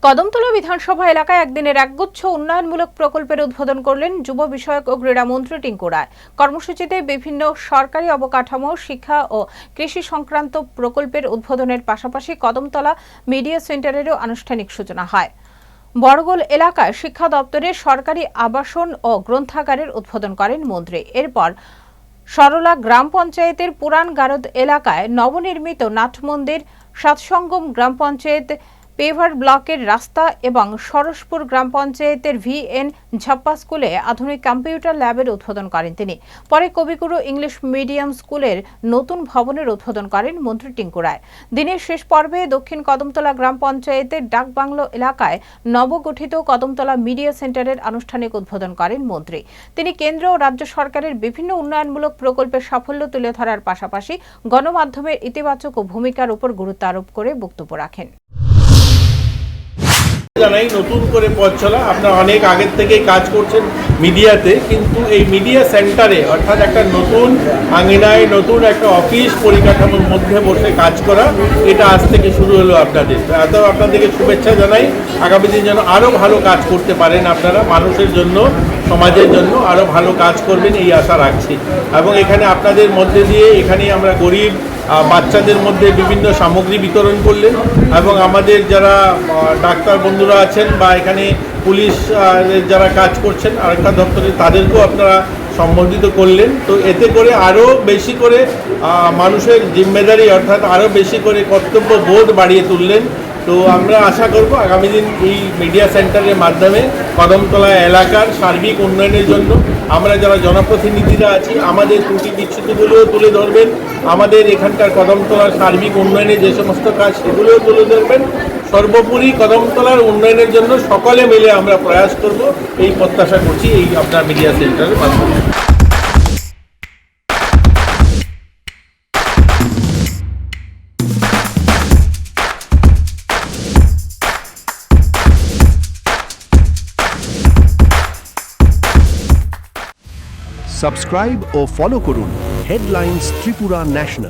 কদমতলা বিধানসভা এলাকায় একদিনের একগুচ্ছ উন্নয়নমূলক প্রকল্পের উদ্বোধন করলেন যুব বিষয়ক ও ক্রীড়া মন্ত্রী টিঙ্কু রায়। কর্মসূচিতে বিভিন্ন সরকারি অবকাঠামো, শিক্ষা ও কৃষি সংক্রান্ত প্রকল্পের উদ্বোধনের পাশাপাশি কদমতলা মিডিয়া সেন্টারেরও আনুষ্ঠানিক সূচনা হয়। বড়গোল এলাকায় শিক্ষা দপ্তরের সরকারি আবাসন ও গ্রন্থাগারের উদ্বোধন করেন মন্ত্রী। এরপর সরলা গ্রাম পঞ্চায়েতের পুরান গারদ এলাকায় নবনির্মিত নাটমন্দির, সাতসঙ্গম গ্রাম পঞ্চায়েত পেভার ব্লকের রাস্তা এবং সরসপুর গ্রাম পঞ্চায়েতের VN ঝাপ্পা স্কুলে আধুনিক কম্পিউটার ল্যাবের উদ্বোধন করেন তিনি। পরে কবিগুরু ইংলিশ মিডিয়াম স্কুলের নতুন ভবনের উদ্বোধন করেন মন্ত্রী টিঙ্কু রায়। দিনের শেষ পর্বে দক্ষিণ কদমতলা গ্রাম পঞ্চায়েতের ডাকবাংলো এলাকায় নবগঠিত কদমতলা মিডিয়া সেন্টারের আনুষ্ঠানিক উদ্বোধন করেন মন্ত্রী। তিনি কেন্দ্র ও রাজ্য সরকারের বিভিন্ন উন্নয়নমূলক প্রকল্পের সাফল্য তুলে ধরার পাশাপাশি গণমাধ্যমের ইতিবাচক ভূমিকার উপর গুরুত্ব আরোপ করে বক্তব্য রাখেন। জানাই নতুন করে পথ চলা, আপনারা অনেক আগের থেকেই কাজ করছেন মিডিয়াতে, কিন্তু এই মিডিয়া সেন্টারে অর্থাৎ একটা নতুন আঙিনায় নতুন একটা অফিস পরিকাঠামোর মধ্যে বসে কাজ করা, এটা আজ থেকে শুরু হলো আপনাদের। আপনাদেরকে শুভেচ্ছা জানাই। আগামী দিন যেন আরও ভালো কাজ করতে পারেন, আপনারা মানুষের জন্য, সমাজের জন্য আরও ভালো কাজ করবেন এই আশা রাখছি। এবং এখানে আপনাদের মধ্যে দিয়ে এখানে আমরা গরিব বাচ্চাদের মধ্যে বিভিন্ন সামগ্রী বিতরণ করলেন এবং আমাদের যারা ডাক্তার বন্ধুরা আছেন বা এখানে পুলিশ যারা কাজ করছেন আরক্ষা দপ্তরে, তাদেরকেও আপনারা সম্বোধিত করলেন। তো এতে করে আরও বেশি করে মানুষের জিম্মেদারি অর্থাৎ আরও বেশি করে কর্তব্য বোধ বাড়িয়ে তুললেন। তো আমরা আশা করব আগামী দিন এই মিডিয়া সেন্টারের মাধ্যমে কদমতলা এলাকার সার্বিক উন্নয়নের জন্য আমরা যারা জনপ্রতিনিধিরা আছি আমাদের ত্রুটি বিচ্যুতিগুলোও তুলে ধরবেন, আমাদের এখানকার কদমতলার সার্বিক উন্নয়নে যে সমস্ত কাজ সেগুলোও তুলে ধরবেন। সর্বোপরি কদমতলার উন্নয়নের জন্য সকলে মিলে আমরা প্রয়াস করব, এই প্রত্যাশা করছি এই আপনার মিডিয়া সেন্টারের মাধ্যমে। সাবস্ক্রাইব ও ফলো করুন হেডলাইন্স ত্রিপুরা ন্যাশনাল।